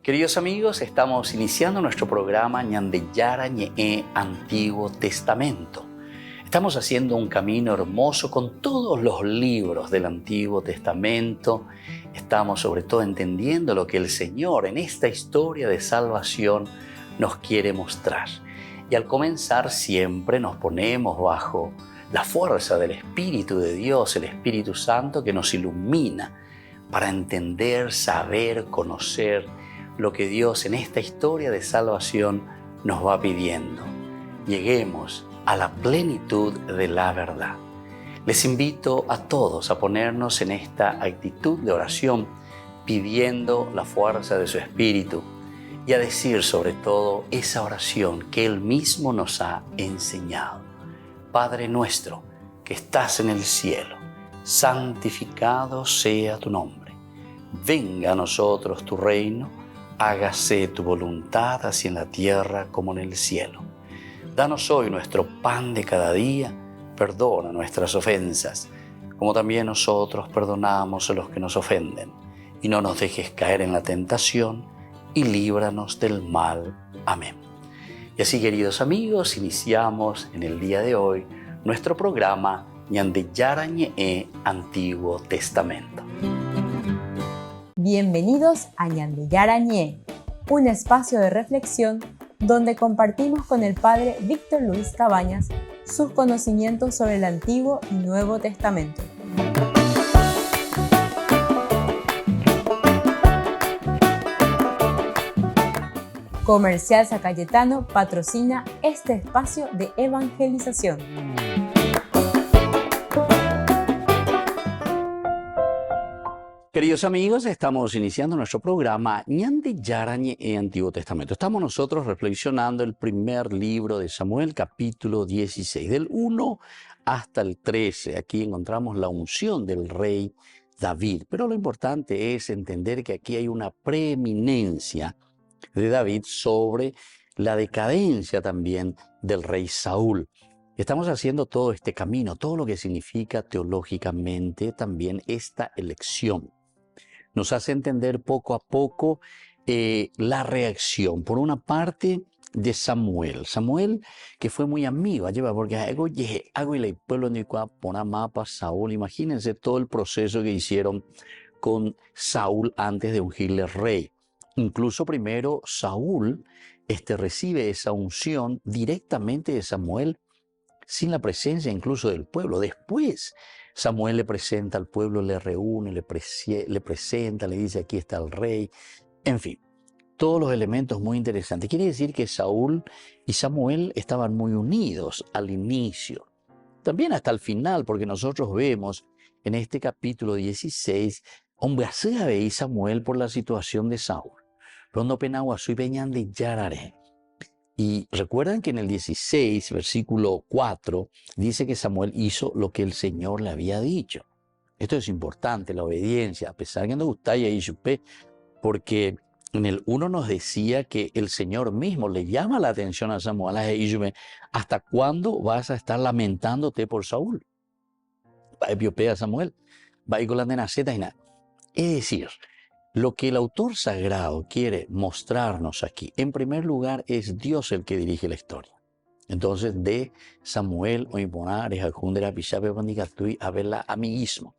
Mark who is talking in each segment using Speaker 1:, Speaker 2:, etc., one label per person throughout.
Speaker 1: Queridos amigos, estamos iniciando nuestro programa Ñandeyara Ñe'e Antiguo Testamento. Estamos haciendo un camino hermoso con todos los libros del Antiguo Testamento. Estamos sobre todo entendiendo lo que el Señor en esta historia de salvación nos quiere mostrar. Y al comenzar siempre nos ponemos bajo la fuerza del Espíritu de Dios, el Espíritu Santo que nos ilumina para entender, saber, conocer lo que Dios en esta historia de salvación nos va pidiendo. Lleguemos a la plenitud de la verdad. Les invito a todos a ponernos en esta actitud de oración, pidiendo la fuerza de su Espíritu y a decir sobre todo esa oración que Él mismo nos ha enseñado. Padre nuestro que estás en el cielo, santificado sea tu nombre. Venga a nosotros tu reino, hágase tu voluntad así en la tierra como en el cielo. Danos hoy nuestro pan de cada día, perdona nuestras ofensas, como también nosotros perdonamos a los que nos ofenden. Y no nos dejes caer en la tentación, y líbranos del mal. Amén. Y así, queridos amigos, iniciamos en el día de hoy nuestro programa Ñandeyara Ñe'e Antiguo Testamento.
Speaker 2: Bienvenidos a Ñandeyara Ñe'e, un espacio de reflexión donde compartimos con el Padre Víctor Luis Cabañas sus conocimientos sobre el Antiguo y Nuevo Testamento. Comercial San Cayetano patrocina este espacio de evangelización.
Speaker 1: Queridos amigos, estamos iniciando nuestro programa Ñandeyara Ñe'e Antiguo Testamento. Estamos nosotros reflexionando el primer libro de Samuel, capítulo 16, del 1 hasta el 13. Aquí encontramos la unción del rey David, pero lo importante es entender que aquí hay una preeminencia de David sobre la decadencia también del rey Saúl. Estamos haciendo todo este camino, todo lo que significa teológicamente también esta elección. Nos hace entender poco a poco la reacción, por una parte, de Samuel. Samuel, que fue muy amigo, porque hago y el pueblo ni poner mapa Saúl. Imagínense todo el proceso que hicieron con Saúl antes de ungirle rey. Incluso primero Saúl recibe esa unción directamente de Samuel, sin la presencia incluso del pueblo. Después Samuel le presenta al pueblo, le reúne, le presenta, le dice aquí está el rey. En fin, todos los elementos muy interesantes. Quiere decir que Saúl y Samuel estaban muy unidos al inicio. También hasta el final, porque nosotros vemos en este capítulo 16, hombre, y Samuel por la situación de Saúl. Rondo penagua soy peñan de yarare. Y recuerdan que en el 16, versículo 4, dice que Samuel hizo lo que el Señor le había dicho. Esto es importante, la obediencia, a pesar que no gusta y supe, porque en el 1 nos decía que el Señor mismo le llama la atención a Samuel, ¿hasta cuándo vas a estar lamentándote por Saúl? Va a Samuel, va a ir con la nenaceta y nada. Es decir, lo que el autor sagrado quiere mostrarnos aquí, en primer lugar, es Dios el que dirige la historia. Entonces, de Samuel o imponar es a Pichape Pandigatui a verla amiguismo.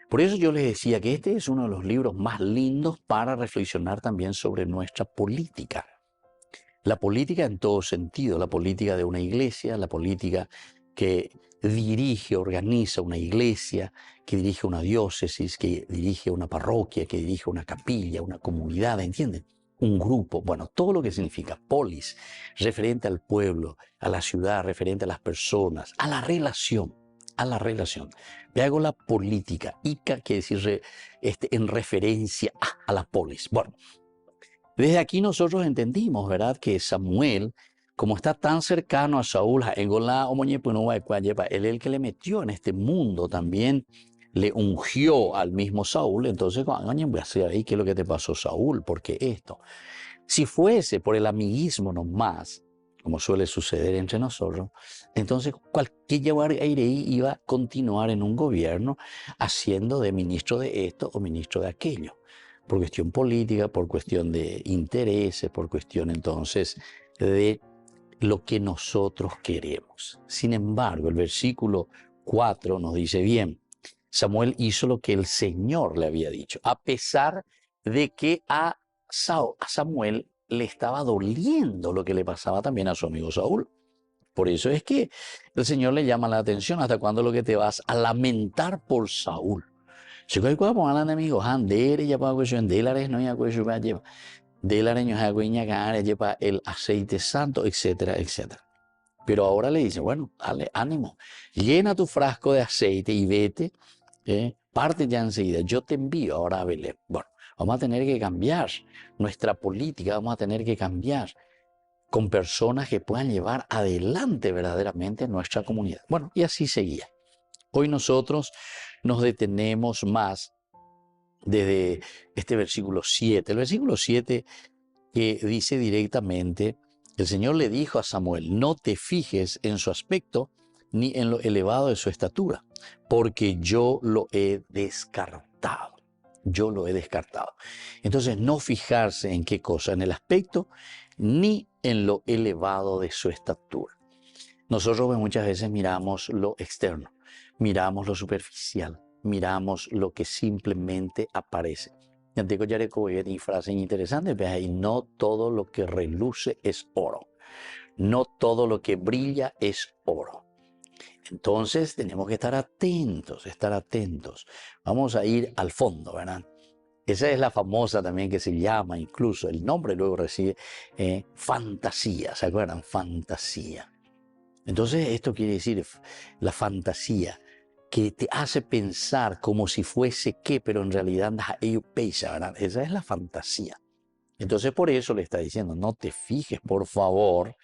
Speaker 1: Por eso yo les decía que este es uno de los libros más lindos para reflexionar también sobre nuestra política. La política en todo sentido, la política de una iglesia, la política que dirige, organiza una iglesia, que dirige una diócesis, que dirige una parroquia, que dirige una capilla, una comunidad, ¿entienden? Un grupo, bueno, todo lo que significa polis, referente al pueblo, a la ciudad, referente a las personas, a la relación. Le hago la política, ica quiere decir en referencia a la polis. Bueno, desde aquí nosotros entendimos, ¿verdad?, que Samuel, como está tan cercano a Saúl, él es el que le metió en este mundo también, le ungió al mismo Saúl. Entonces, ¿qué es lo que te pasó, Saúl? Porque esto, si fuese por el amiguismo nomás, como suele suceder entre nosotros, entonces cualquier Airei iba a continuar en un gobierno haciendo de ministro de esto o ministro de aquello. por cuestión política, por cuestión de intereses, por cuestión entonces de lo que nosotros queremos. Sin embargo, el versículo 4 nos dice bien, Samuel hizo lo que el Señor le había dicho, a pesar de que a Samuel le estaba doliendo lo que le pasaba también a su amigo Saúl. Por eso es que el Señor le llama la atención, ¿hasta cuándo lo que te vas a lamentar por Saúl? Si hay cosas por el enemigo, ya para cuestión de la no ya cuestión lleva de la lleva el aceite santo, etcétera, etcétera. Pero ahora le dice, bueno, dale ánimo, llena tu frasco de aceite y vete, parte ya enseguida, yo te envío ahora a Belén. Bueno, vamos a tener que cambiar nuestra política, vamos a tener que cambiar con personas que puedan llevar adelante verdaderamente nuestra comunidad. Bueno, y así seguía. Hoy nosotros nos detenemos más desde este versículo 7. El versículo 7 que dice directamente, el Señor le dijo a Samuel, no te fijes en su aspecto ni en lo elevado de su estatura, porque yo lo he descartado. Yo lo he descartado. Entonces, no fijarse en qué cosa, en el aspecto, ni en lo elevado de su estatura. Nosotros muchas veces miramos lo externo, miramos lo superficial, miramos lo que simplemente aparece. Tengo ya una frase interesante, y no todo lo que reluce es oro, no todo lo que brilla es oro. Entonces tenemos que estar atentos, Vamos a ir al fondo, ¿verdad? Esa es la famosa también que se llama, incluso el nombre luego recibe fantasía, ¿se acuerdan? Fantasía. Entonces esto quiere decir la fantasía, que te hace pensar como si fuese que, pero en realidad ello pesa, ¿verdad? Esa es la fantasía. Entonces por eso le está diciendo, no te fijes por favor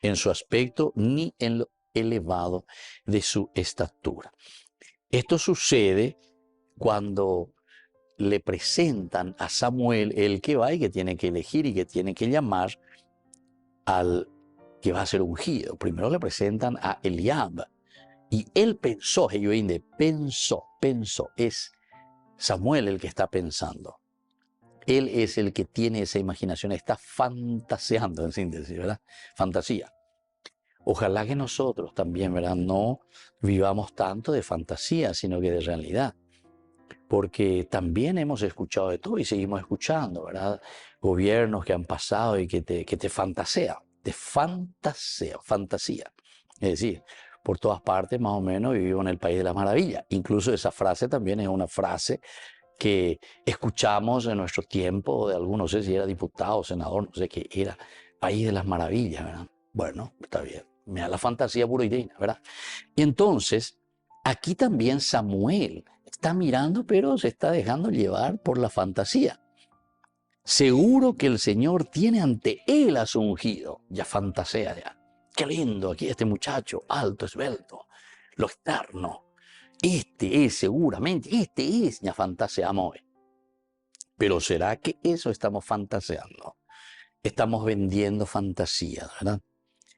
Speaker 1: en su aspecto ni en lo elevado de su estatura. Esto sucede cuando le presentan a Samuel el que va y que tiene que elegir y que tiene que llamar al que va a ser ungido. Primero le presentan a Eliab y él pensó, pensó, es Samuel el que está pensando. Él es el que tiene esa imaginación, está fantaseando en síntesis, ¿verdad? Fantasía. Ojalá que nosotros también, ¿verdad? No vivamos tanto de fantasía, sino que de realidad. Porque también hemos escuchado de todo y seguimos escuchando, ¿verdad? Gobiernos que han pasado y que te fantasean, fantasía. Es decir, por todas partes más o menos vivimos en el país de las maravillas. Incluso esa frase también es una frase que escuchamos en nuestro tiempo de algunos, no sé si era diputado, senador, no sé qué era, país de las maravillas, ¿verdad? Bueno, está bien, me da la fantasía pura y digna, ¿verdad? Y entonces, aquí también Samuel está mirando, pero se está dejando llevar por la fantasía. Seguro que el Señor tiene ante él a su ungido. Ya fantasea ya. Qué lindo aquí este muchacho, alto, esbelto, lo externo. Este es seguramente, ya fantaseamos hoy. Pero ¿será que eso estamos fantaseando? Estamos vendiendo fantasías, ¿verdad?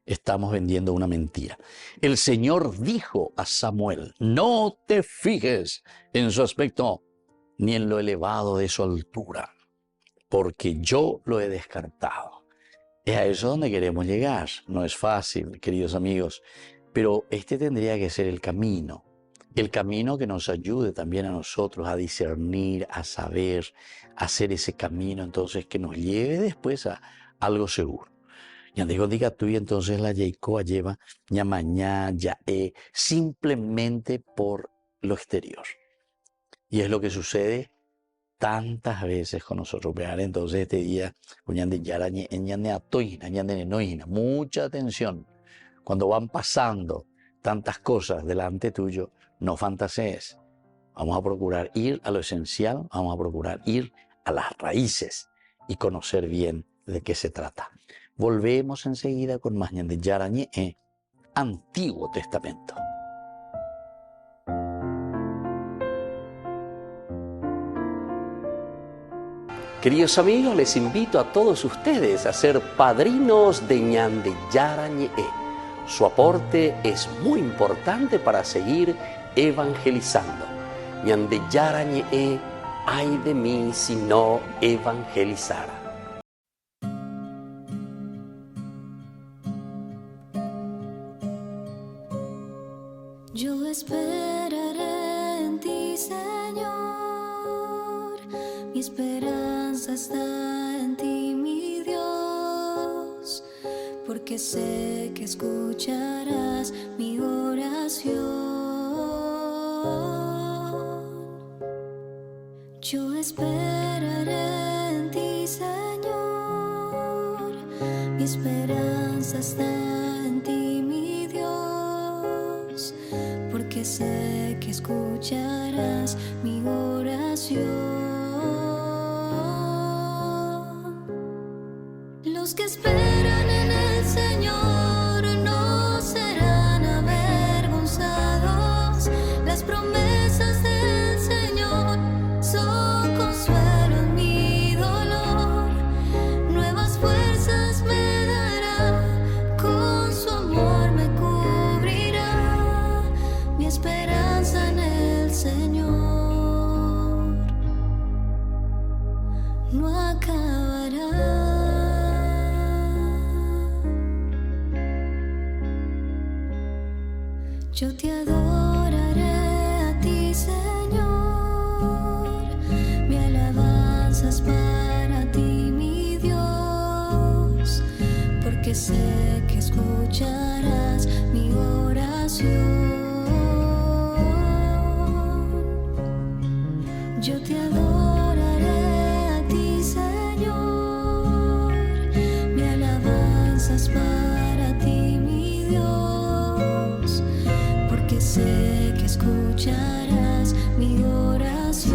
Speaker 1: Estamos vendiendo una mentira. El Señor dijo a Samuel, no te fijes en su aspecto ni en lo elevado de su altura, porque yo lo he descartado. Es a eso donde queremos llegar. No es fácil, queridos amigos, pero este tendría que ser el camino que nos ayude también a nosotros a discernir, a saber, a hacer ese camino, entonces que nos lleve después a algo seguro. Ya digo, diga tú y entonces la Jacoa lleva ya mañana, ya simplemente por lo exterior. Y es lo que sucede tantas veces con nosotros. Vean entonces este día, mucha atención. Cuando van pasando tantas cosas delante tuyo, no fantasees. Vamos a procurar ir a lo esencial, vamos a procurar ir a las raíces y conocer bien de qué se trata. Volvemos enseguida con más de Yarañé, Antiguo Testamento. Queridos amigos, les invito a todos ustedes a ser padrinos de Ñande Yarañé. Su aporte es muy importante para seguir evangelizando. Ñande Yarañé ay de mí si no evangelizara.
Speaker 3: Yo esperaré en ti, Señor, mi esperanza está en ti, mi Dios, porque sé que escucharás mi oración. Yo esperaré en ti, Señor, mi esperanza está en ti, mi Dios, porque sé que escucharás mi oración. Los que esperan en el Señor no serán avergonzados. Las promesas del Señor son consuelo en mi dolor. Nuevas fuerzas me dará, con su amor me cubrirá. Mi esperanza en el Señor no acabará. Yo te adoraré a ti, Señor. Mi alabanza es para ti, mi Dios, porque sé que escucharás mi oración. Yo te adoraré a ti, Señor. Mi alabanza es para ti, mi Dios, porque sé que escucharás mi oración.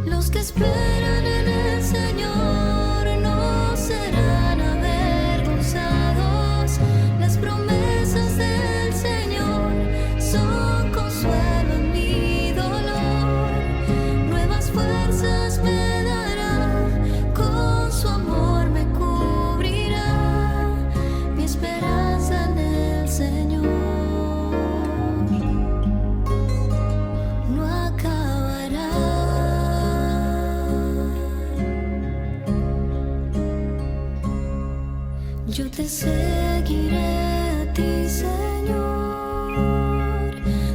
Speaker 3: Los que esperan en el Señor no serán avergonzados. Las promesas del Señor son consuelo en mi dolor. Nuevas fuerzas me dará, con su amor me cubrirá. Mi esperanza en el Señor no acabará. Yo te seguiré a ti, Señor.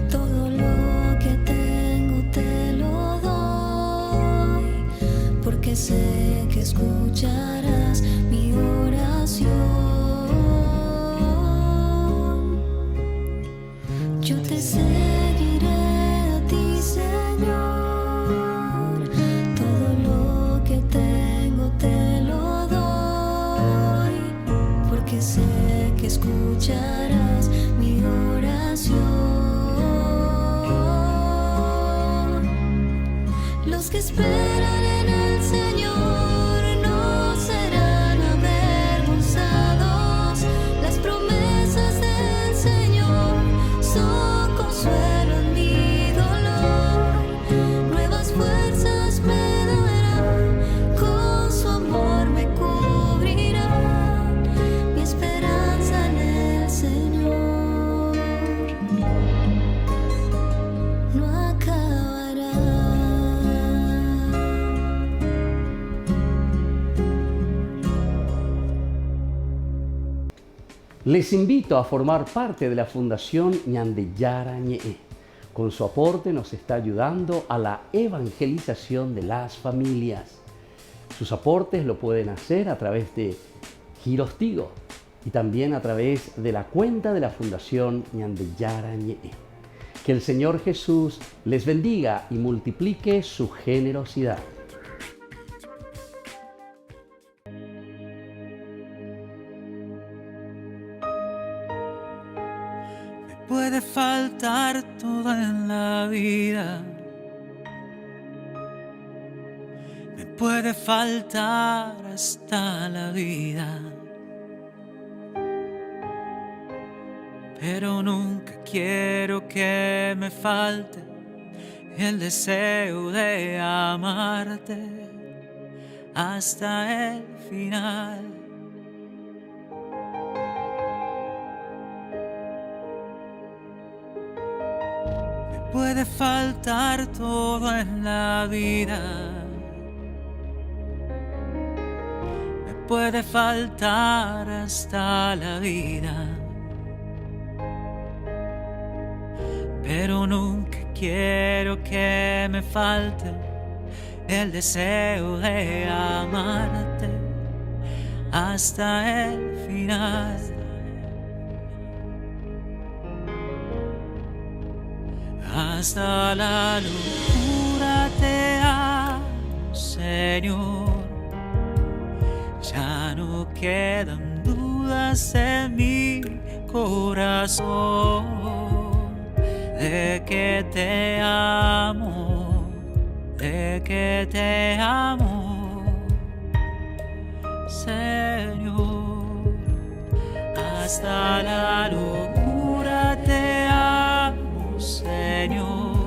Speaker 3: Todo lo que tengo te lo doy, porque sé que escucharás mi oración. Yo te seguiré a ti, Señor. Todo lo que tengo te lo doy, porque sé que escucharás mi oración. Los que esperan en el Señor no serán avergonzados. Las promesas del Señor son consuelo en mi dolor. Nuevas fuerzas me dará, con su amor me cubrirá. Mi esperanza en el Señor no acabará.
Speaker 1: Les invito a formar parte de la Fundación Ñandeyara Ñe'e. Con su aporte nos está ayudando a la evangelización de las familias. Sus aportes lo pueden hacer a través de Giros Tigo y también a través de la cuenta de la Fundación Ñandeyara Ñe'e. Que el Señor Jesús les bendiga y multiplique su generosidad.
Speaker 4: Puede faltar todo en la vida, me puede faltar hasta la vida, pero nunca quiero que me falte el deseo de amarte hasta el final. puede faltar todo en la vida. Me puede faltar hasta la vida. Pero nunca quiero que me falte el deseo de amarte hasta el final. Hasta la locura te amo, Señor. Ya no quedan dudas en mi corazón de que te amo, de que te amo, Señor. Hasta la locura te amo, Señor.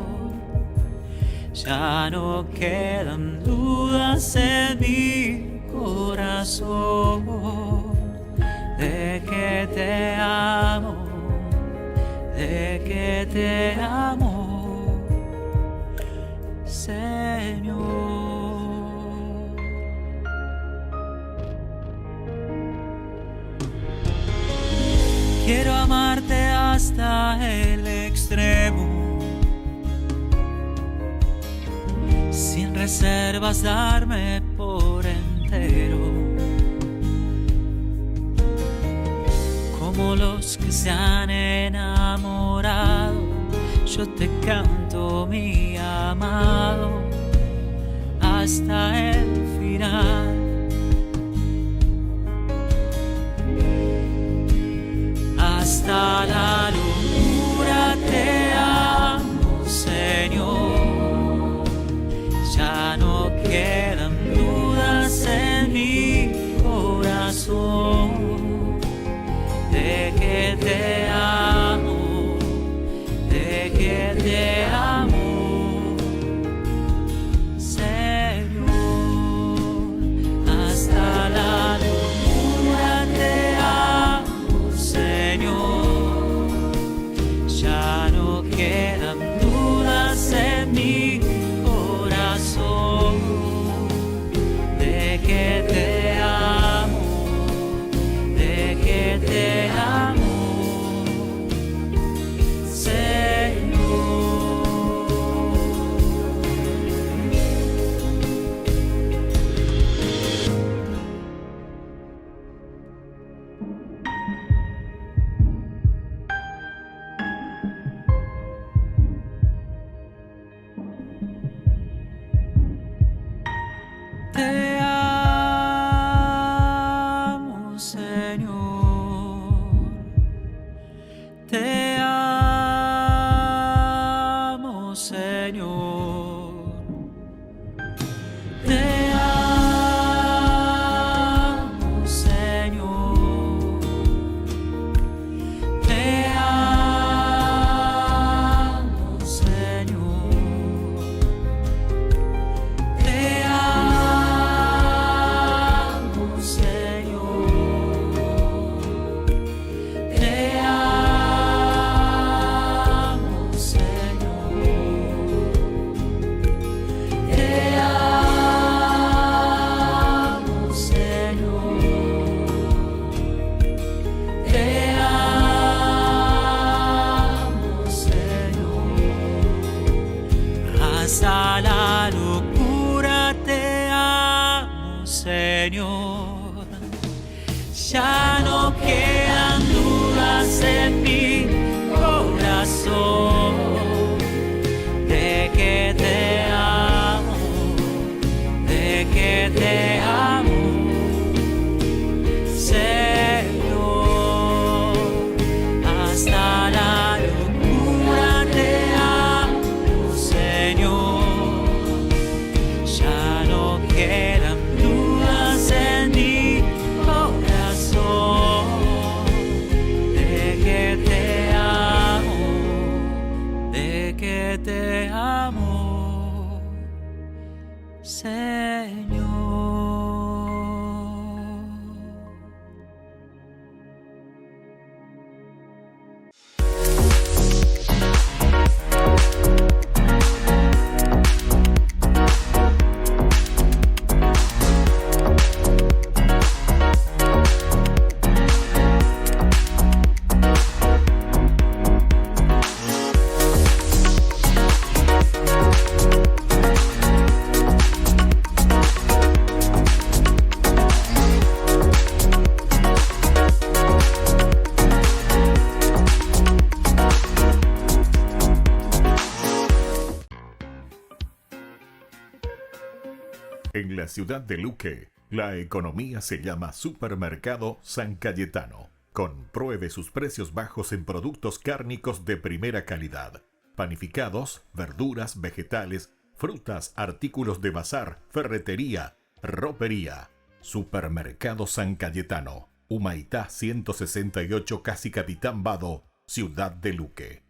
Speaker 4: Ya no quedan dudas en mi corazón de que te amo, de que te amo, Señor. Quiero amarte hasta el extremo, sin reservas darme por entero, como los que se han enamorado. Yo te canto, mi amado, hasta el final. Hasta la locura te amo, Señor. Ya no quedan dudas en mi corazón de que te amo, de que te amo, Señor. Hasta la locura te amo, Señor. Ya no quedan dudas en mi corazón de que te amo, de que te amo, Señor. Te amo, Señor. Te amo, Señor. Te amo, Señor. Te amo, Señor. Te amo, Señor. Te amo, Señor. Te amo, Señor. Te amo, Señor. Hasta la locura te amo, Señor. Ya no quedan dudas en mi corazón de que te amo, de que te amo, Señor. Hasta la locura te amo, Señor. Ya no quedan dudas en mi corazón de que te amo, de que te amo, Señor.
Speaker 5: En la ciudad de Luque, la economía se llama Supermercado San Cayetano. Compruebe sus precios bajos en productos cárnicos de primera calidad. Panificados, verduras, vegetales, frutas, artículos de bazar, ferretería, ropería. Supermercado San Cayetano. Humaitá 168, Casi Capitán Vado, ciudad de Luque.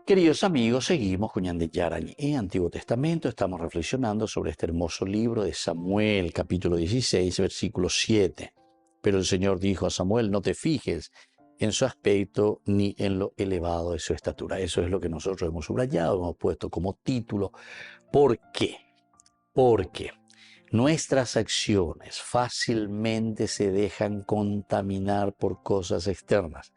Speaker 1: Queridos amigos, seguimos con Ñande Yarañé en Antiguo Testamento. Estamos reflexionando sobre este hermoso libro de Samuel, capítulo 16, versículo 7. Pero el Señor dijo a Samuel, no te fijes en su aspecto ni en lo elevado de su estatura. Eso es lo que nosotros hemos subrayado, hemos puesto como título. ¿Por qué? Porque nuestras acciones fácilmente se dejan contaminar por cosas externas.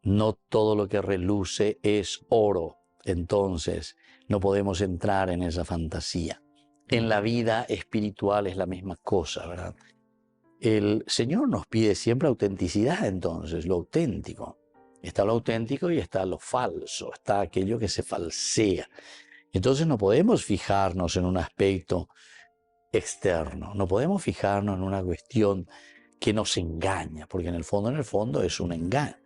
Speaker 1: No todo lo que reluce es oro, entonces no podemos entrar en esa fantasía. En la vida espiritual es la misma cosa, ¿verdad? El Señor nos pide siempre autenticidad, entonces, lo auténtico. Está lo auténtico y está lo falso, está aquello que se falsea. Entonces no podemos fijarnos en un aspecto externo, no podemos fijarnos en una cuestión que nos engaña, porque en el fondo es un engaño.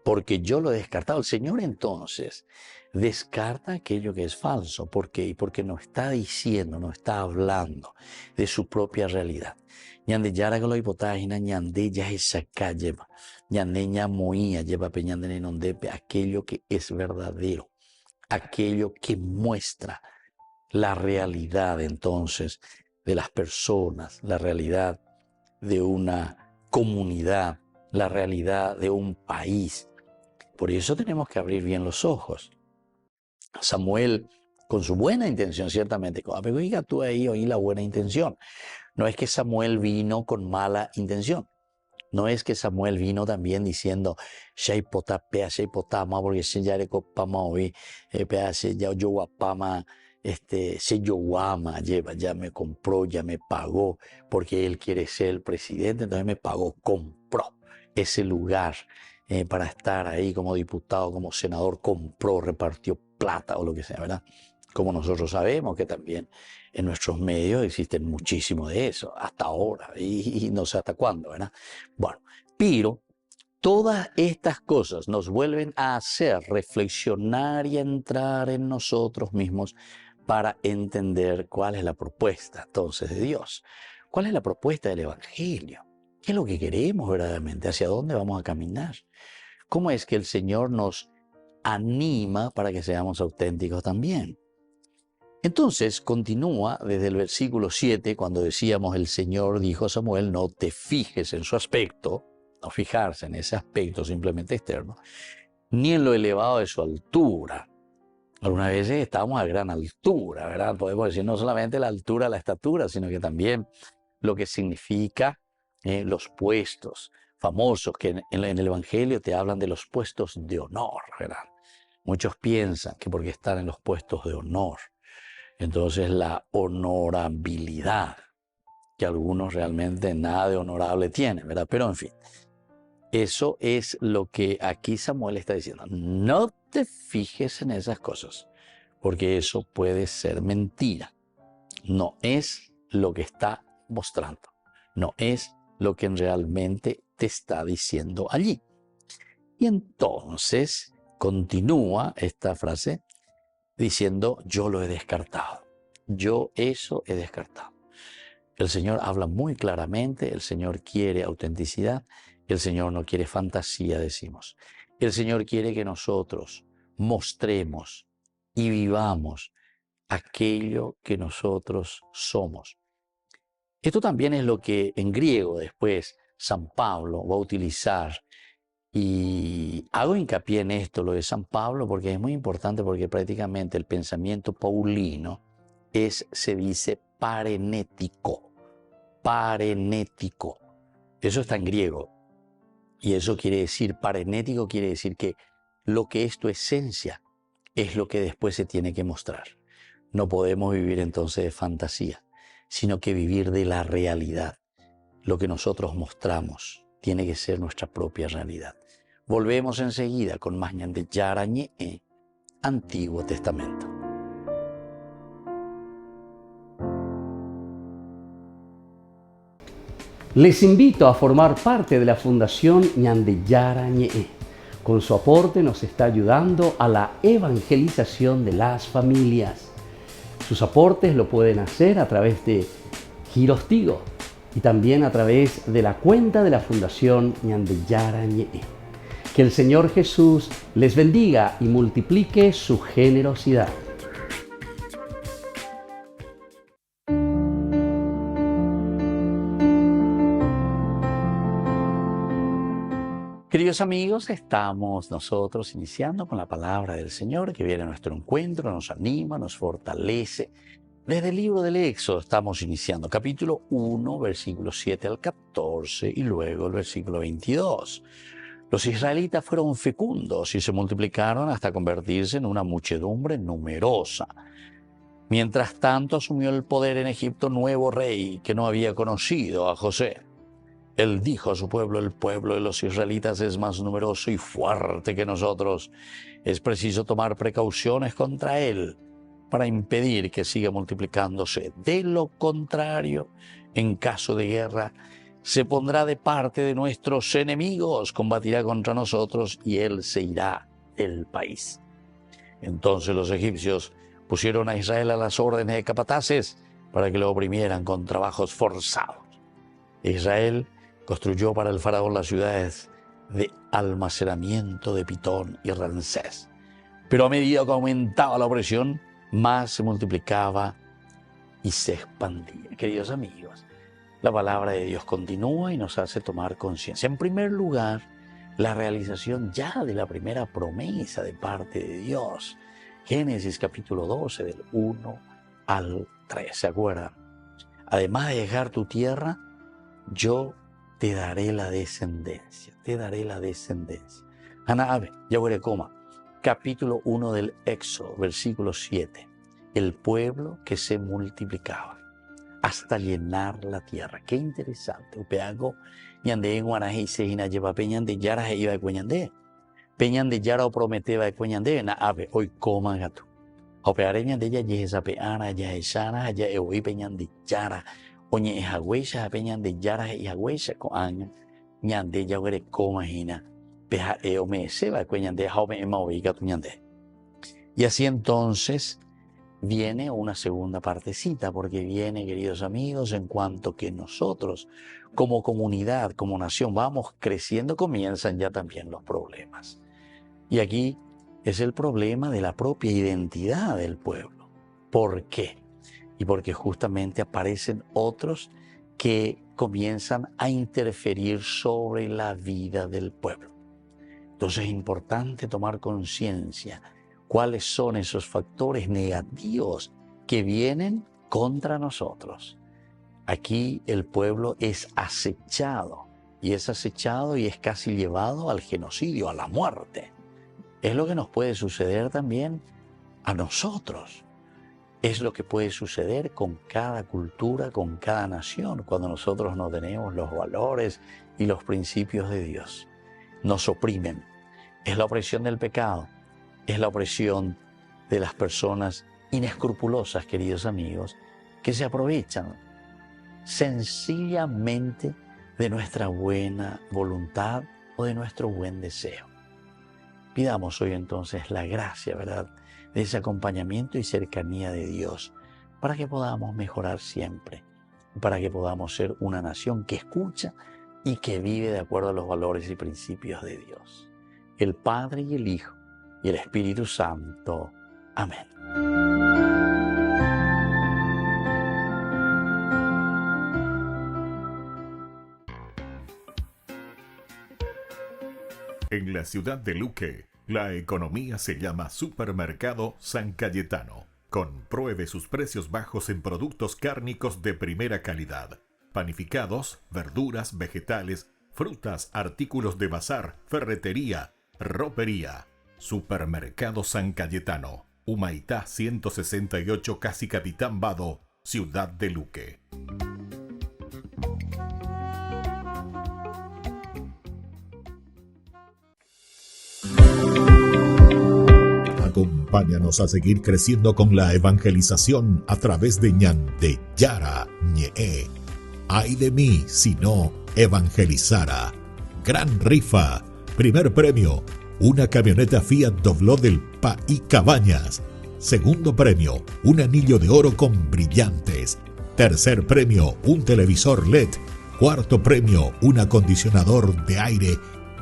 Speaker 1: Porque yo lo he descartado. El Señor entonces descarta aquello que es falso. ¿Por qué? Porque nos está diciendo, nos está hablando de su propia realidad. Ñande yara lo hipotagina, ñande ya esa calle, ñande ña moía, lleva peñande en ondepe, aquello que es verdadero, aquello que muestra la realidad entonces de las personas, la realidad de una comunidad, la realidad de un país. Por eso tenemos que abrir bien los ojos. Samuel, con su buena intención, ciertamente, pero diga tú ahí, oí la buena intención. No es que Samuel vino con mala intención. No es que Samuel vino también diciendo, Shaipotapea, Shaipotama, porque se ya le copama hoy, se ya yo guapama, se yo guama, lleva, ya me compró, ya me pagó, porque él quiere ser el presidente, entonces me pagó, compró ese lugar. Para estar ahí como diputado, como senador, compró, repartió plata o lo que sea, ¿verdad? Como nosotros sabemos que también en nuestros medios existen muchísimo de eso, hasta ahora, y no sé hasta cuándo, ¿verdad? Bueno, pero todas estas cosas nos vuelven a hacer reflexionar y entrar en nosotros mismos para entender cuál es la propuesta entonces de Dios, cuál es la propuesta del Evangelio. ¿Qué es lo que queremos verdaderamente? ¿Hacia dónde vamos a caminar? ¿Cómo es que el Señor nos anima para que seamos auténticos también? Entonces continúa desde el versículo 7, cuando decíamos el Señor dijo a Samuel, no te fijes en su aspecto, no fijarse en ese aspecto simplemente externo, ni en lo elevado de su altura. Algunas veces estamos a gran altura, ¿verdad? Podemos decir no solamente la altura, la estatura, sino que también lo que significa los puestos famosos, que en el Evangelio te hablan de los puestos de honor, ¿verdad? Muchos piensan que porque están en los puestos de honor, entonces la honorabilidad, que algunos realmente nada de honorable tienen, ¿verdad? Pero en fin, eso es lo que aquí Samuel está diciendo. No te fijes en esas cosas, porque eso puede ser mentira. No es lo que está mostrando, no es lo que realmente te está diciendo allí. Y entonces continúa esta frase diciendo, yo lo he descartado. Yo eso he descartado. El Señor habla muy claramente, el Señor quiere autenticidad, el Señor no quiere fantasía, decimos. El Señor quiere que nosotros mostremos y vivamos aquello que nosotros somos. Esto también es lo que en griego después San Pablo va a utilizar. Y hago hincapié en esto, lo de San Pablo, porque es muy importante, porque prácticamente el pensamiento paulino se dice parenético. Parenético. Eso está en griego. Y eso quiere decir, parenético quiere decir que lo que es tu esencia es lo que después se tiene que mostrar. No podemos vivir entonces de fantasía, sino que vivir de la realidad. lo que nosotros mostramos tiene que ser nuestra propia realidad. Volvemos enseguida con más Ñande Yarañe, Antiguo Testamento.
Speaker 6: Les invito a formar parte de la Fundación Ñande Yarañe. Con su aporte nos está ayudando a la evangelización de las familias. Sus aportes lo pueden hacer a través de Giros Tigo y también a través de la cuenta de la Fundación Ñande Yarañe. Que el Señor Jesús les bendiga y multiplique su generosidad.
Speaker 1: Queridos amigos, estamos nosotros iniciando con la palabra del Señor que viene a nuestro encuentro, nos anima, nos fortalece. Desde el libro del Éxodo estamos iniciando capítulo 1, versículos 7 al 14 y luego el versículo 22. Los israelitas fueron fecundos y se multiplicaron hasta convertirse en una muchedumbre numerosa. Mientras tanto asumió el poder en Egipto un nuevo rey que no había conocido a José. Él dijo a su pueblo: el pueblo de los israelitas es más numeroso y fuerte que nosotros. Es preciso tomar precauciones contra él para impedir que siga multiplicándose. De lo contrario, en caso de guerra, se pondrá de parte de nuestros enemigos, combatirá contra nosotros y él se irá del país. Entonces los egipcios pusieron a Israel a las órdenes de capataces para que lo oprimieran con trabajos forzados. Israel construyó para el faraón las ciudades de almacenamiento de Pitón y Ramsés. Pero a medida que aumentaba la opresión, más se multiplicaba y se expandía. Queridos amigos, la palabra de Dios continúa y nos hace tomar conciencia. En primer lugar, la realización ya de la primera promesa de parte de Dios. Génesis capítulo 12, del 1 al 3. ¿Se acuerdan? Además de dejar tu tierra, yo te daré la descendencia. Te daré la descendencia. Hanabe, Yahuerecoma, capítulo 1 del Éxodo, versículo 7. El pueblo que se multiplicaba hasta llenar la tierra. Qué interesante. Upeago, ñande en guanaje y sejina lleva peñan de yara e iba de cueñande. Peñan de yara o prometeba de cueñande. Na ave, hoy coma gato. Opeareñan de ella yesa peana, ya esana, ya eoi peñan de yara. Oñe es agüeya, peñan de yara y agüeya con año. Ñande ya huere coma jina. Peja eo me seba de cueñande, jaume ema oiga tu ñande. Y así entonces viene una segunda partecita, porque viene, queridos amigos, en cuanto que nosotros, como comunidad, como nación, vamos creciendo, comienzan ya también los problemas. Y aquí es el problema de la propia identidad del pueblo. ¿Por qué? Y porque justamente aparecen otros que comienzan a interferir sobre la vida del pueblo. Entonces es importante tomar conciencia cuáles son esos factores negativos que vienen contra nosotros. Aquí el pueblo es acechado y es casi llevado al genocidio, a la muerte. Es lo que nos puede suceder también a nosotros. Es lo que puede suceder con cada cultura, con cada nación, cuando nosotros no tenemos los valores y los principios de Dios. Nos oprimen. Es la opresión del pecado. Es la opresión de las personas inescrupulosas, queridos amigos, que se aprovechan sencillamente de nuestra buena voluntad o de nuestro buen deseo. Pidamos hoy entonces la gracia, ¿verdad?, de ese acompañamiento y cercanía de Dios para que podamos mejorar siempre, para que podamos ser una nación que escucha y que vive de acuerdo a los valores y principios de Dios. El Padre y el Hijo y el Espíritu Santo. Amén.
Speaker 5: En la ciudad de Luque, la economía se llama Supermercado San Cayetano. Compruebe sus precios bajos en productos cárnicos de primera calidad. Panificados, verduras, vegetales, frutas, artículos de bazar, ferretería, ropería. Supermercado San Cayetano, Humaitá 168, Casi Capitán Vado, Ciudad de Luque. Acompáñanos a seguir creciendo con la evangelización a través de Ñande Yara Ñe. Ay de mí si no evangelizara. Gran rifa. Primer premio, una camioneta Fiat Dobló del País Cabañas. Segundo premio, un anillo de oro con brillantes. Tercer premio, un televisor LED. Cuarto premio, un acondicionador de aire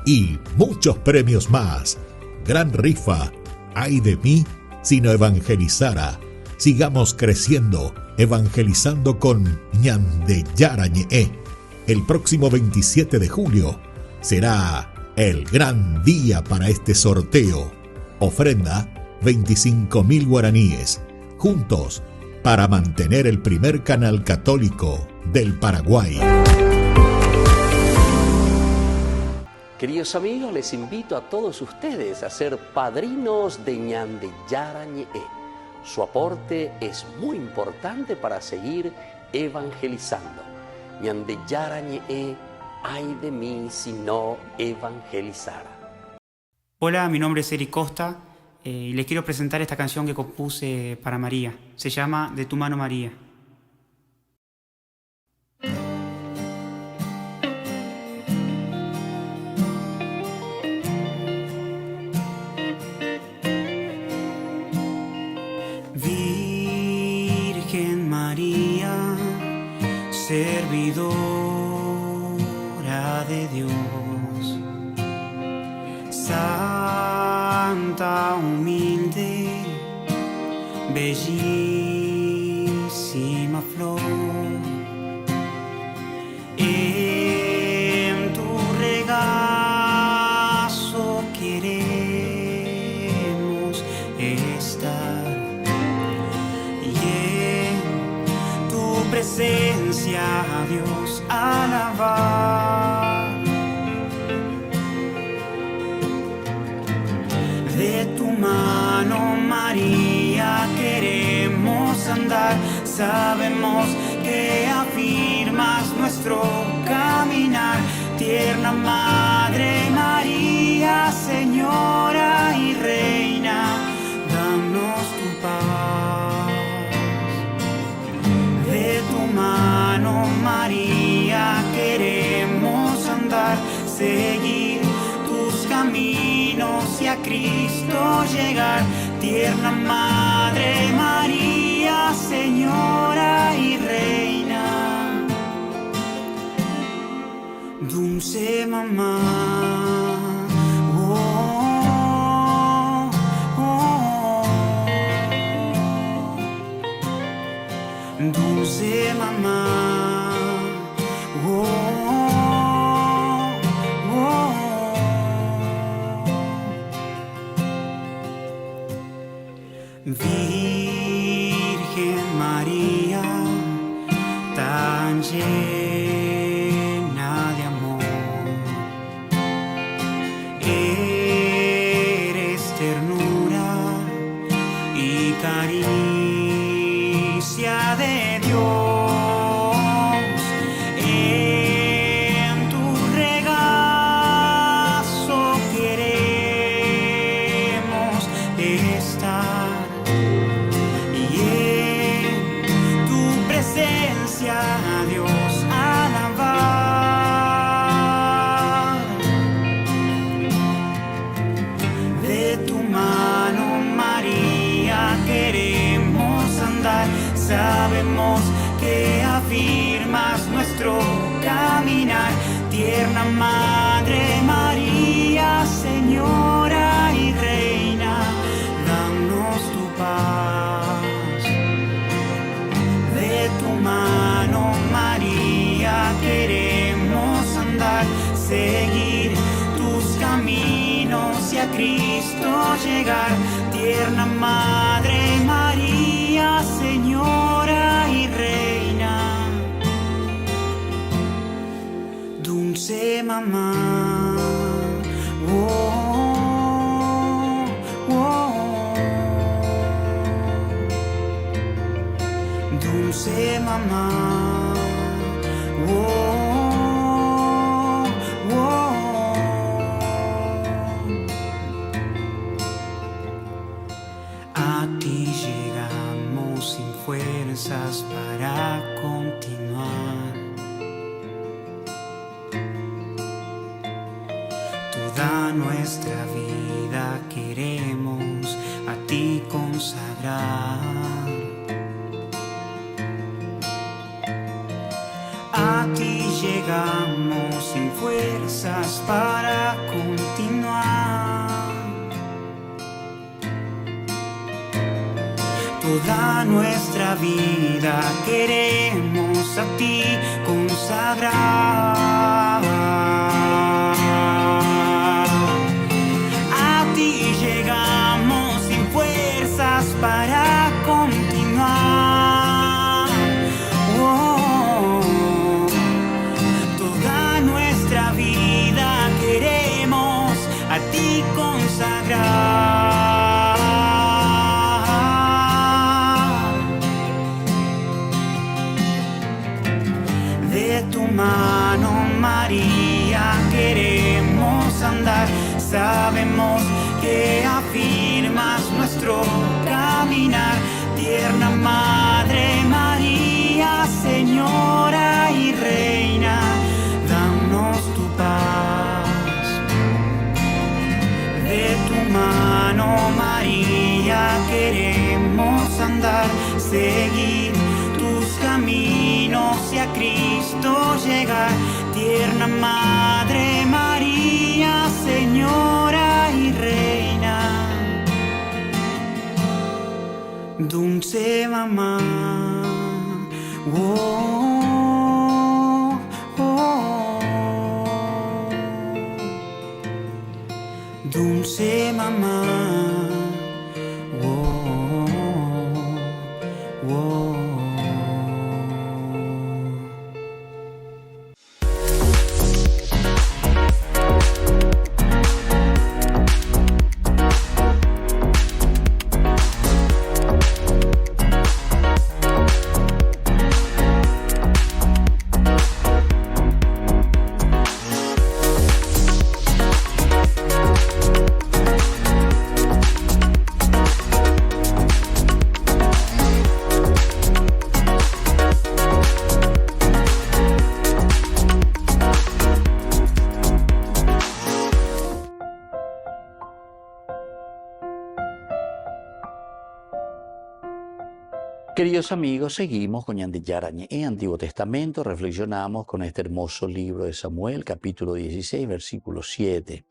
Speaker 5: y muchos premios más. Gran rifa. Ay de mí si no evangelizara. Sigamos creciendo, evangelizando con Ñande Yara Ñe. El próximo 27 de julio será el gran día para este sorteo. Ofrenda 25.000 guaraníes. Juntos para mantener el primer canal católico del Paraguay.
Speaker 1: Queridos amigos, les invito a todos ustedes a ser padrinos de Ñande Yara Ñe. Su aporte es muy importante para seguir evangelizando. Ñande Yara Ñe, ay de mí si no evangelizara.
Speaker 7: Hola, mi nombre es Eric Costa y les quiero presentar esta canción que compuse para María. Se llama De tu mano María. Virgen María, servidora de Dios, santa, humilde, bellísima flor, en tu regazo queremos estar y en tu presencia a Dios alabar. De tu mano, María, queremos andar. Sabemos que afirmas nuestro caminar. Tierna Madre María, Señora y Reina, danos tu paz. De tu mano, María, queremos andar, seguir tus caminos y a Cristo llegar. Tierna Madre María, Señora y Reina, dulce mamá. Oh, oh, oh. Dulce mamá. Oh, oh. Virgen María, tan llena de amor, eres ternura y caricia de Dios. En tu regazo queremos estar y en tu presencia a Dios alabar. De tu mano, María, queremos andar. Sabemos que afirmas nuestro caminar. Tierna Madre María, Señora y Reina, danos tu paz. De tu mano, María, queremos andar, seguir tus caminos y a Cristo llegar. Tierna Madre María, Señora y Reina, dulce mamá. Oh, oh, dulce mamá. Oh, oh. Toda nuestra vida queremos a ti consagrar. A ti llegamos sin fuerzas para continuar. Toda nuestra vida queremos a ti consagrar. A ti llegamos sin fuerzas para continuar. Oh, toda nuestra vida queremos a ti consagrar. De tu mano, María, queremos andar. Sabemos que afirmas nuestro caminar. Tierna Madre María, Señora y Reina, danos tu paz. De tu mano, María, queremos andar, seguir tus caminos y a Cristo llegar. Tierna Madre María, Señora y Reina, dulce mamá. Oh, oh, oh. Dulce mamá. Oh, oh, oh.
Speaker 1: Queridos amigos, seguimos con Ñande Yarañe en Antiguo Testamento, reflexionamos con este hermoso libro de Samuel, capítulo 16, versículo 7,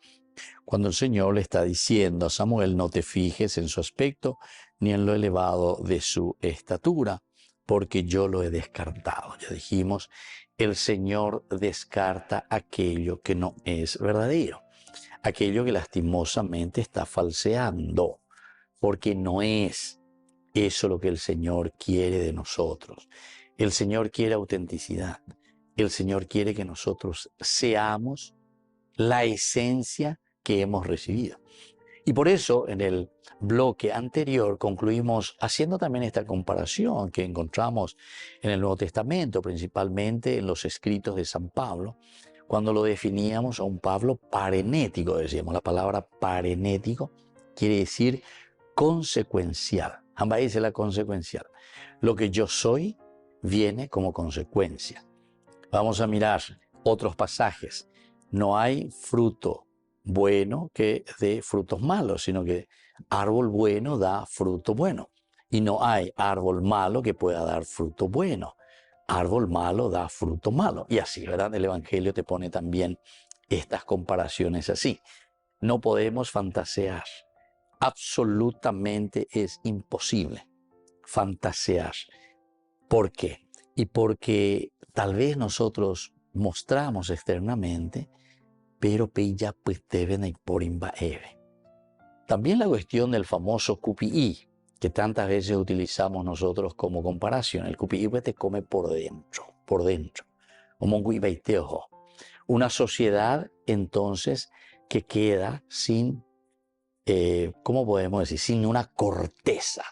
Speaker 1: cuando el Señor le está diciendo a Samuel: no te fijes en su aspecto ni en lo elevado de su estatura, porque yo lo he descartado. Ya dijimos, el Señor descarta aquello que no es verdadero, aquello que lastimosamente está falseando, porque no es eso lo que el Señor quiere de nosotros. El Señor quiere autenticidad. El Señor quiere que nosotros seamos la esencia que hemos recibido. Y por eso en el bloque anterior concluimos haciendo también esta comparación que encontramos en el Nuevo Testamento, principalmente en los escritos de San Pablo, cuando lo definíamos a un Pablo parenético. Decíamos, la palabra parenético quiere decir consecuencial. Ambas dice la consecuencial. Lo que yo soy viene como consecuencia. Vamos a mirar otros pasajes. No hay fruto bueno que dé frutos malos, sino que árbol bueno da fruto bueno. Y no hay árbol malo que pueda dar fruto bueno. Árbol malo da fruto malo. Y así, ¿verdad? El Evangelio te pone también estas comparaciones así. No podemos fantasear. Absolutamente es imposible fantasear. ¿Por qué? Y porque tal vez nosotros mostramos externamente, pero pilla pues deben y por invaeve. También la cuestión del famoso QPI, que tantas veces utilizamos nosotros como comparación. El QPI pues te come por dentro, como un una sociedad entonces que queda sin ¿cómo podemos decir? Sin una corteza.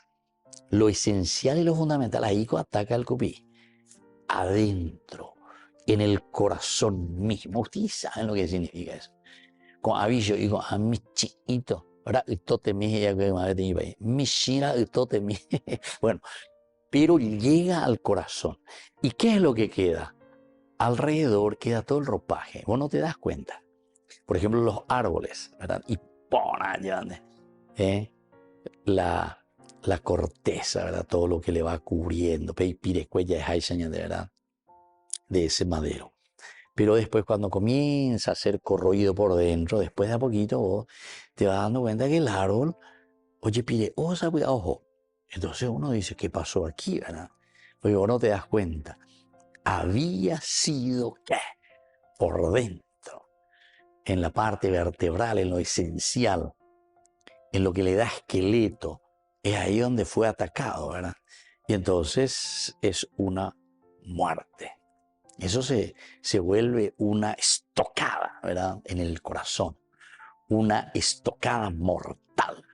Speaker 1: Lo esencial y lo fundamental, ahí ataca el cupí. Adentro, en el corazón mismo. Ustedes saben lo que significa eso. Con aviso y con amichito. Bueno, pero llega al corazón. ¿Y qué es lo que queda? Alrededor queda todo el ropaje. Vos no te das cuenta. Por ejemplo, los árboles, ¿verdad? Y pon allá, ¿eh? La corteza, ¿verdad? Todo lo que le va cubriendo. Pirescuella es de verdad, de ese madero. Pero después cuando comienza a ser corroído por dentro, después de a poquito vos te vas dando cuenta que el árbol, oye, pire, ojo. Entonces uno dice, ¿qué pasó aquí, verdad? Porque vos no te das cuenta. Había sido, ¿qué? Por dentro, en la parte vertebral, en lo esencial, en lo que le da esqueleto, es ahí donde fue atacado, ¿verdad? Y entonces es una muerte. Eso se vuelve una estocada, ¿verdad? En el corazón. Una estocada mortal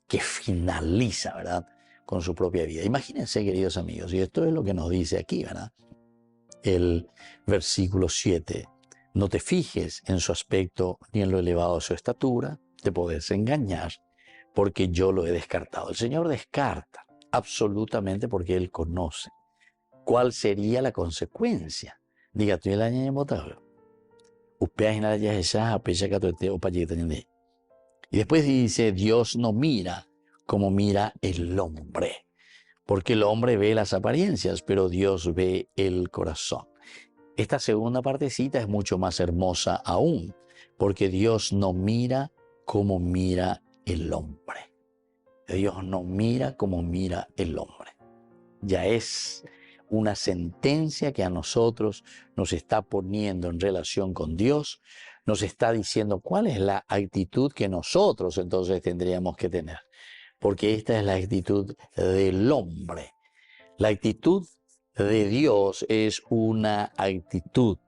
Speaker 1: que finaliza, ¿verdad? Con su propia vida. Imagínense, queridos amigos, y esto es lo que nos dice aquí, ¿verdad? El versículo 7. No te fijes en su aspecto ni en lo elevado de su estatura, te podés engañar, porque yo lo he descartado. El Señor descarta absolutamente porque Él conoce cuál sería la consecuencia. Diga, tú el año botado. Y después dice, Dios no mira como mira el hombre, porque el hombre ve las apariencias, pero Dios ve el corazón. Esta segunda partecita es mucho más hermosa aún, porque Dios no mira como mira el hombre. Dios no mira como mira el hombre. Ya es una sentencia que a nosotros nos está poniendo en relación con Dios, nos está diciendo cuál es la actitud que nosotros entonces tendríamos que tener. Porque esta es la actitud del hombre. La actitud de Dios es una actitud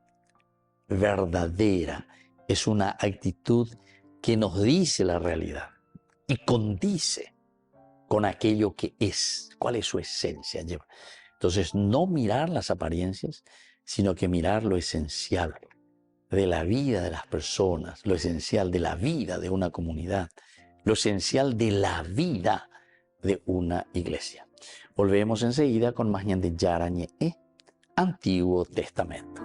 Speaker 1: verdadera, es una actitud que nos dice la realidad y condice con aquello que es, cuál es su esencia. Entonces, no mirar las apariencias, sino que mirar lo esencial de la vida de las personas, lo esencial de la vida de una comunidad, lo esencial de la vida de una iglesia. Volvemos enseguida con más Ñande Yarañe, Antiguo Testamento.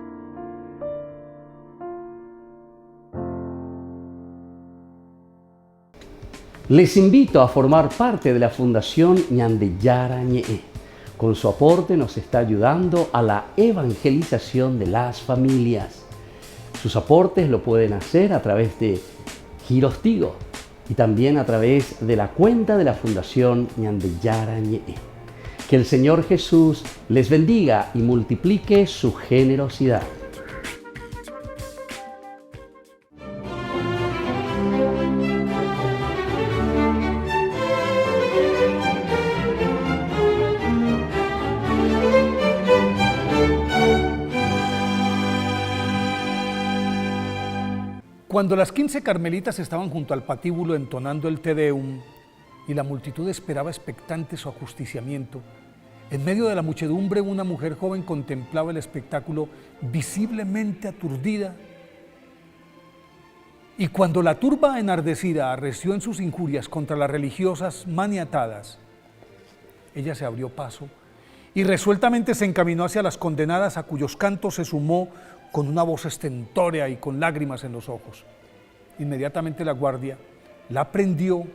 Speaker 6: Les invito a formar parte de la Fundación Ñande Yarañe. Con su aporte nos está ayudando a la evangelización de las familias. Sus aportes lo pueden hacer a través de Giros Tigo y también a través de la cuenta de la Fundación Ñande Yarañe. Que el Señor Jesús les bendiga y multiplique su generosidad.
Speaker 8: Cuando las 15 carmelitas estaban junto al patíbulo entonando el Te Deum y la multitud esperaba expectante su ajusticiamiento, en medio de la muchedumbre una mujer joven contemplaba el espectáculo visiblemente aturdida. Y cuando la turba enardecida arreció en sus injurias contra las religiosas maniatadas, ella se abrió paso y resueltamente se encaminó hacia las condenadas, a cuyos cantos se sumó con una voz estentórea y con lágrimas en los ojos. Inmediatamente la guardia la prendió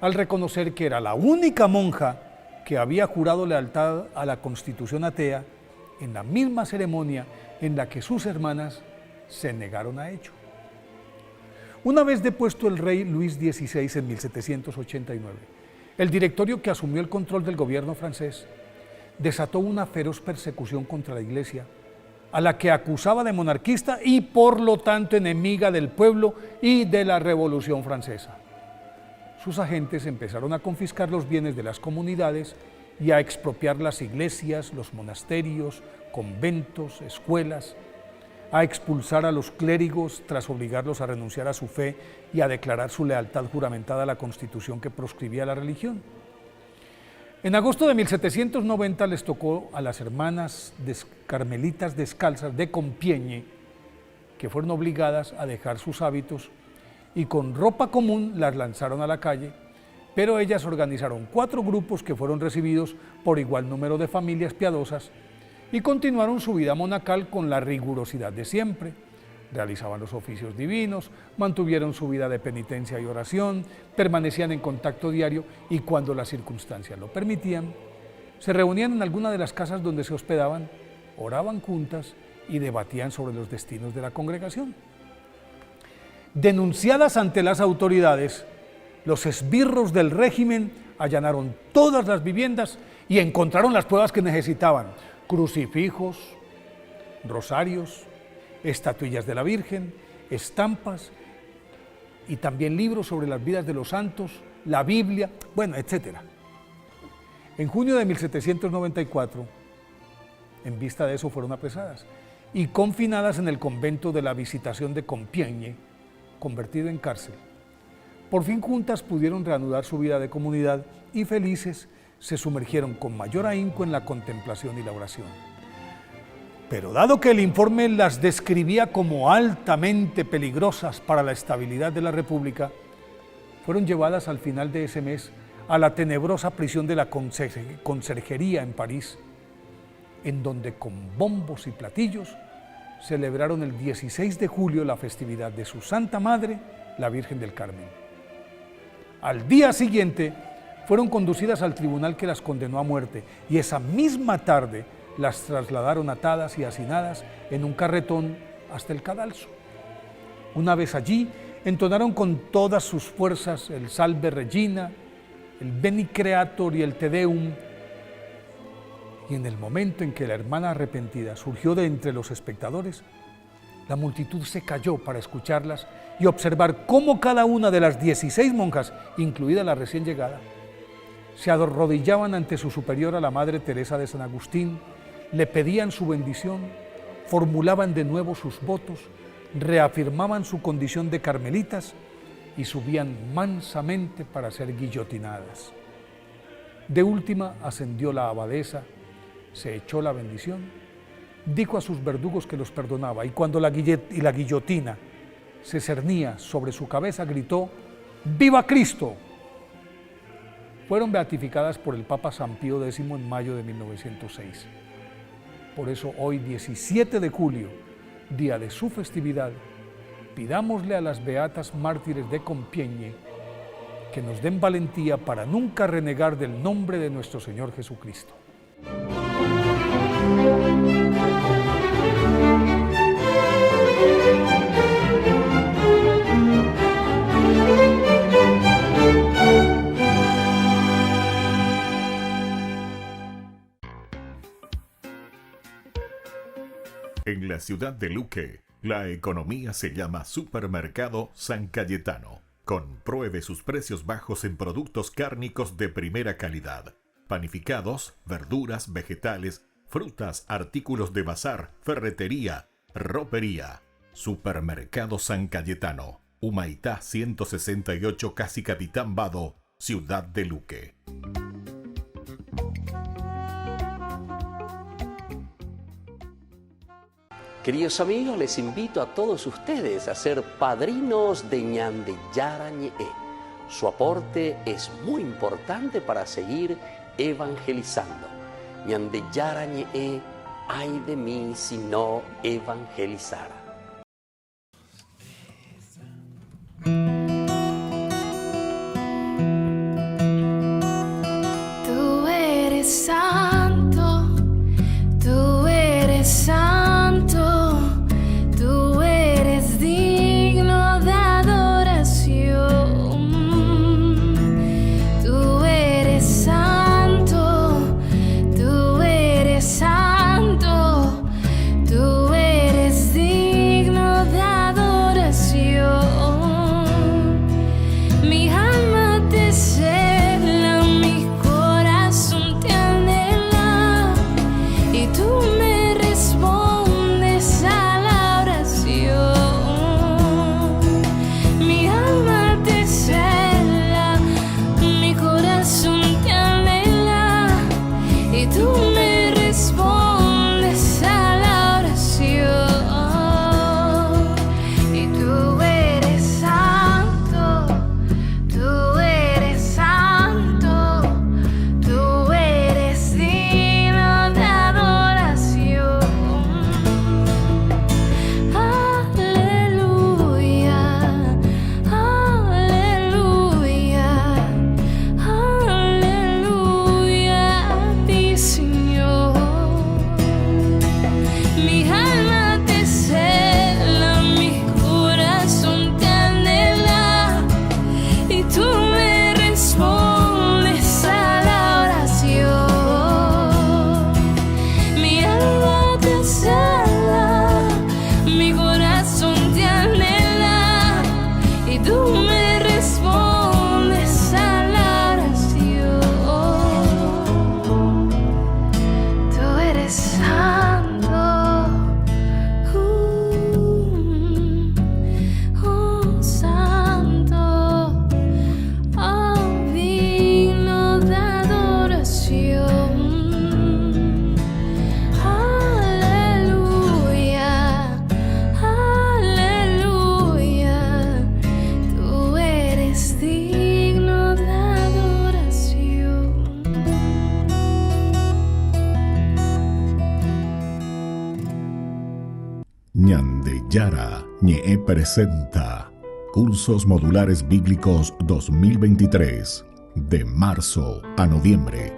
Speaker 8: al reconocer que era la única monja que había jurado lealtad a la Constitución atea en la misma ceremonia en la que sus hermanas se negaron a ello. Una vez depuesto el rey Luis XVI en 1789, el directorio que asumió el control del gobierno francés desató una feroz persecución contra la Iglesia, a la que acusaba de monarquista y por lo tanto enemiga del pueblo y de la Revolución Francesa. Sus agentes empezaron a confiscar los bienes de las comunidades y a expropiar las iglesias, los monasterios, conventos, escuelas, a expulsar a los clérigos tras obligarlos a renunciar a su fe y a declarar su lealtad juramentada a la Constitución que proscribía la religión. En agosto de 1790 les tocó a las hermanas carmelitas descalzas de Compiègne, que fueron obligadas a dejar sus hábitos y con ropa común las lanzaron a la calle, pero ellas organizaron 4 grupos que fueron recibidos por igual número de familias piadosas y continuaron su vida monacal con la rigurosidad de siempre, Realizaban los oficios divinos, mantuvieron su vida de penitencia y oración, permanecían en contacto diario y cuando las circunstancias lo permitían, se reunían en alguna de las casas donde se hospedaban, oraban juntas y debatían sobre los destinos de la congregación. Denunciadas ante las autoridades, los esbirros del régimen allanaron todas las viviendas y encontraron las pruebas que necesitaban: crucifijos, rosarios, estatuillas de la Virgen, estampas y también libros sobre las vidas de los santos, la Biblia, bueno, etc. En junio de 1794, en vista de eso, fueron apresadas y confinadas en el convento de la Visitación de Compiègne, convertido en cárcel. Por fin juntas pudieron reanudar su vida de comunidad y felices se sumergieron con mayor ahínco en la contemplación y la oración. Pero dado que el informe las describía como altamente peligrosas para la estabilidad de la República, fueron llevadas al final de ese mes a la tenebrosa prisión de la Conserjería en París, en donde con bombos y platillos celebraron el 16 de julio la festividad de su Santa Madre, la Virgen del Carmen. Al día siguiente fueron conducidas al tribunal que las condenó a muerte y esa misma tarde las trasladaron atadas y hacinadas en un carretón hasta el cadalso. Una vez allí, entonaron con todas sus fuerzas el Salve Regina, el Veni Creator y el Te Deum, y en el momento en que la hermana arrepentida surgió de entre los espectadores, la multitud se cayó para escucharlas y observar cómo cada una de las 16 monjas, incluida la recién llegada, se arrodillaban ante su superiora, la Madre Teresa de San Agustín, le pedían su bendición, formulaban de nuevo sus votos, reafirmaban su condición de carmelitas y subían mansamente para ser guillotinadas. De última ascendió la abadesa, se echó la bendición, dijo a sus verdugos que los perdonaba y cuando la guillotina se cernía sobre su cabeza gritó: ¡Viva Cristo! Fueron beatificadas por el Papa San Pío X en mayo de 1906. Por eso hoy, 17 de julio, día de su festividad, pidámosle a las beatas mártires de Compiègne que nos den valentía para nunca renegar del nombre de nuestro Señor Jesucristo.
Speaker 5: En la ciudad de Luque, la economía se llama Supermercado San Cayetano. Compruebe sus precios bajos en productos cárnicos de primera calidad. Panificados, verduras, vegetales, frutas, artículos de bazar, ferretería, ropería. Supermercado San Cayetano, Humaitá 168, Casi Capitán Vado, ciudad de Luque.
Speaker 1: Queridos amigos, les invito a todos ustedes a ser padrinos de Ñande Yara Ñe'e. Su aporte es muy importante para seguir evangelizando. Ñande Yara Ñe'e, ay de mí si no evangelizara.
Speaker 3: Tú eres santo, tú eres santo, tú eres digno de adoración. Tú eres santo, tú eres santo, tú eres digno de adoración. corazón te anhela y tú me respondes a la oración. Tú eres santo, oh santo, oh digno de adoración. Aleluya, aleluya, tú eres digno de adoración.
Speaker 5: Ñande Yara Ñe presenta Cursos Modulares Bíblicos 2023 de marzo a noviembre.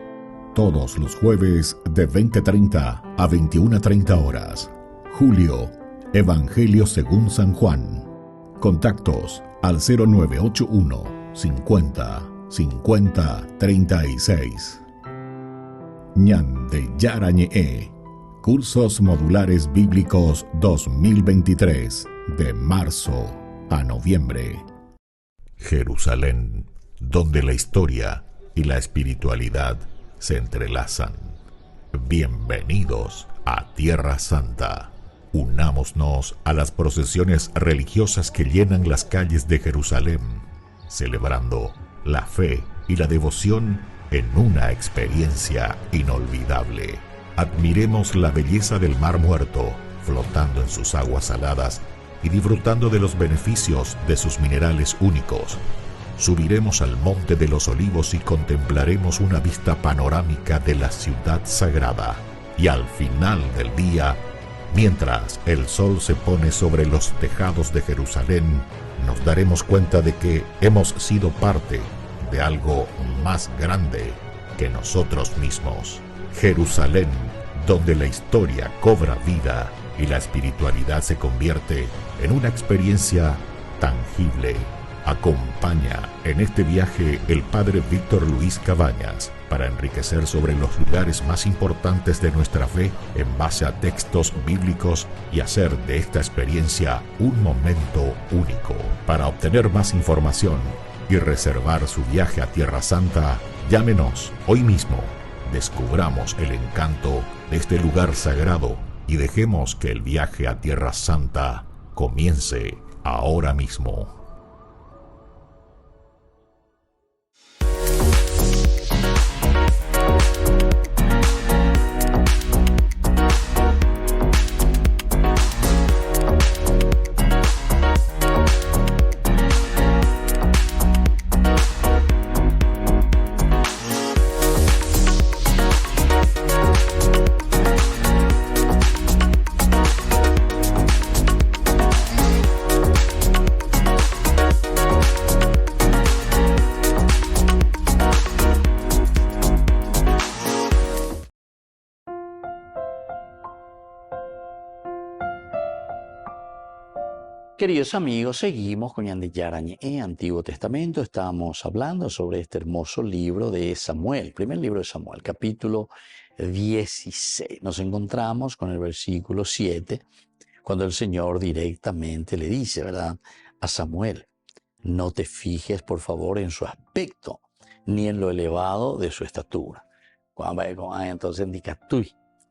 Speaker 5: Todos los jueves de 20:30 a 21:30 horas. Julio, Evangelio según San Juan. Contactos al 0981 50 50 36. Ñande Yara Ñe. Cursos Modulares Bíblicos 2023 de marzo a noviembre. Jerusalén, donde la historia y la espiritualidad se entrelazan. Bienvenidos a Tierra Santa. Unámonos a las procesiones religiosas que llenan las calles de Jerusalén, celebrando la fe y la devoción en una experiencia inolvidable. Admiremos la belleza del Mar Muerto, flotando en sus aguas saladas y disfrutando de los beneficios de sus minerales únicos. Subiremos al Monte de los Olivos y contemplaremos una vista panorámica de la ciudad sagrada. Y al final del día, mientras el sol se pone sobre los tejados de Jerusalén, nos daremos cuenta de que hemos sido parte de algo más grande que nosotros mismos. Jerusalén, donde la historia cobra vida y la espiritualidad se convierte en una experiencia tangible. Acompaña en este viaje el Padre Víctor Luis Cabañas para enriquecer sobre los lugares más importantes de nuestra fe en base a textos bíblicos y hacer de esta experiencia un momento único. Para obtener más información y reservar su viaje a Tierra Santa, llámenos hoy mismo. Descubramos el encanto de este lugar sagrado y dejemos que el viaje a Tierra Santa comience ahora mismo.
Speaker 1: Queridos amigos, seguimos con Ñande Yara Ñe, Antiguo Testamento. Estamos hablando sobre este hermoso libro de Samuel, primer libro de Samuel, capítulo 16. Nos encontramos con el versículo 7, cuando el Señor directamente le dice, ¿verdad?, a Samuel: no te fijes, por favor, en su aspecto, ni en lo elevado de su estatura. Entonces indica tú,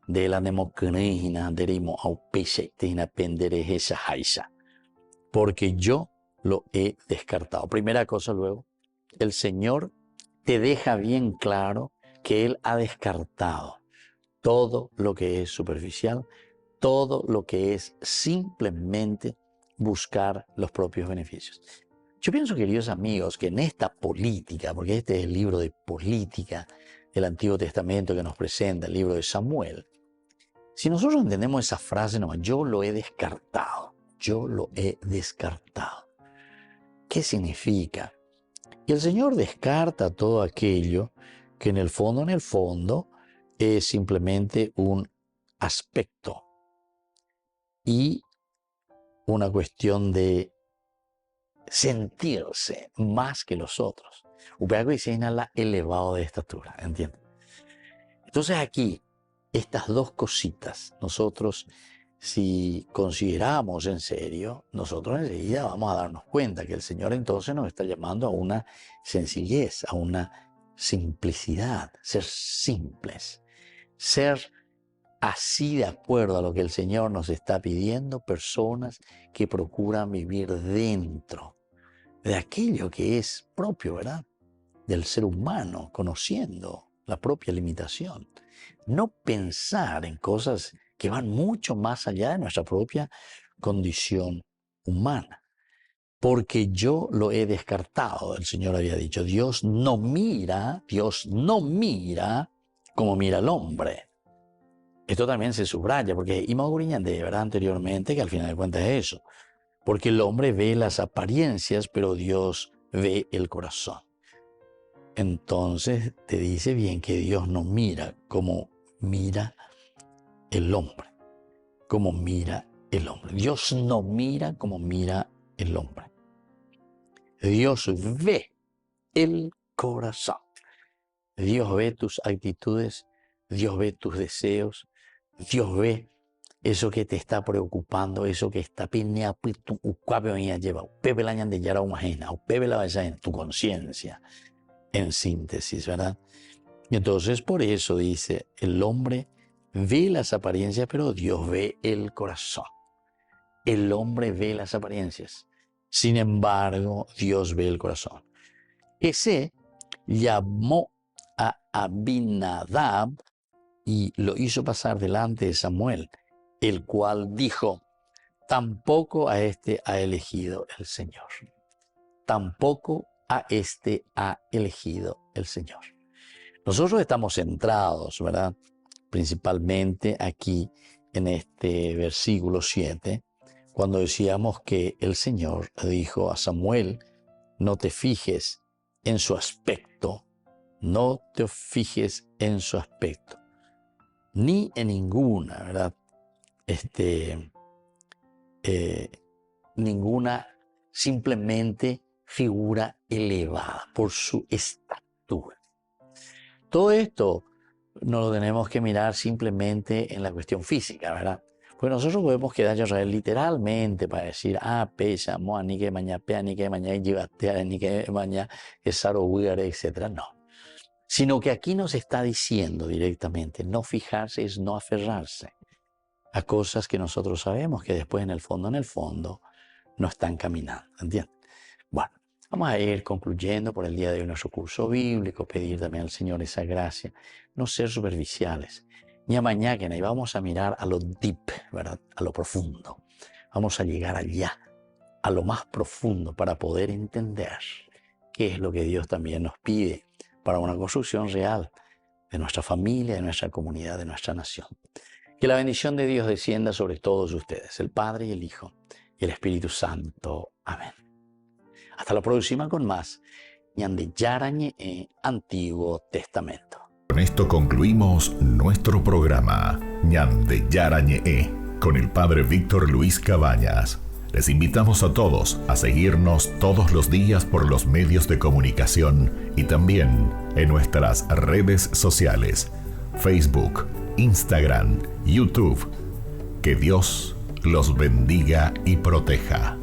Speaker 1: de la democracia, derimo au pese, te inapendere esa jaisa. Porque yo lo he descartado. Primera cosa luego, el Señor te deja bien claro que Él ha descartado todo lo que es superficial, todo lo que es simplemente buscar los propios beneficios. Yo pienso, queridos amigos, que en esta política, porque este es el libro de política del Antiguo Testamento que nos presenta el libro de Samuel, si nosotros entendemos esa frase, no, yo lo he descartado. Yo lo he descartado. ¿Qué significa? Y el Señor descarta todo aquello que en el fondo es simplemente un aspecto y una cuestión de sentirse más que los otros. Upeago y señala elevado de estatura, ¿entienden? Entonces aquí, estas dos cositas, nosotros si consideramos en serio, nosotros enseguida vamos a darnos cuenta que el Señor entonces nos está llamando a una sencillez, a una simplicidad, ser simples, ser así de acuerdo a lo que el Señor nos está pidiendo, personas que procuran vivir dentro de aquello que es propio, ¿verdad?, del ser humano, conociendo la propia limitación. No pensar en cosas que van mucho más allá de nuestra propia condición humana. Porque yo lo he descartado, el Señor había dicho, Dios no mira como mira el hombre. Esto también se subraya, porque Imaguriñan de verdad anteriormente que al final de cuentas es eso. Porque el hombre ve las apariencias, pero Dios ve el corazón. Entonces te dice bien que Dios no mira como mira el hombre. Como mira el hombre. Dios no mira como mira el hombre. Dios ve el corazón. Dios ve tus actitudes, Dios ve tus deseos, Dios ve eso que te está preocupando, eso que está en tu conciencia, en síntesis, ¿verdad? Y entonces por eso dice, el hombre ve las apariencias, pero Dios ve el corazón. El hombre ve las apariencias, sin embargo, Dios ve el corazón. Ese llamó a Abinadab y lo hizo pasar delante de Samuel, el cual dijo, tampoco a este ha elegido el Señor. Tampoco a este ha elegido el Señor. Nosotros estamos centrados, ¿verdad?, principalmente aquí en este versículo 7, cuando decíamos que el Señor dijo a Samuel, no te fijes en su aspecto, no te fijes en su aspecto, ni en ninguna, ¿verdad?, ninguna simplemente figura elevada por su estatura. Todo esto no lo tenemos que mirar simplemente en la cuestión física, ¿verdad? Porque nosotros podemos quedar literalmente para decir, pesa, moa, ni que mañana, pea, ni que mañana, llevatea, ni que mañana, etc. No. Sino que aquí nos está diciendo directamente, no fijarse es no aferrarse a cosas que nosotros sabemos que después en el fondo no están caminando, ¿entiendes? Bueno, vamos a ir concluyendo por el día de hoy nuestro curso bíblico, pedir también al Señor esa gracia, no ser superficiales, ni amañaquen, y vamos a mirar a lo deep, ¿verdad?, a lo profundo. Vamos a llegar allá, a lo más profundo, para poder entender qué es lo que Dios también nos pide para una construcción real de nuestra familia, de nuestra comunidad, de nuestra nación. Que la bendición de Dios descienda sobre todos ustedes, el Padre y el Hijo y el Espíritu Santo. Amén. Hasta la próxima con más Ñande Yarañe Antiguo Testamento.
Speaker 5: Con esto concluimos nuestro programa Ñande Yarañe con el Padre Víctor Luis Cabañas. Les invitamos a todos a seguirnos todos los días por los medios de comunicación y también en nuestras redes sociales, Facebook, Instagram, YouTube. Que Dios los bendiga y proteja.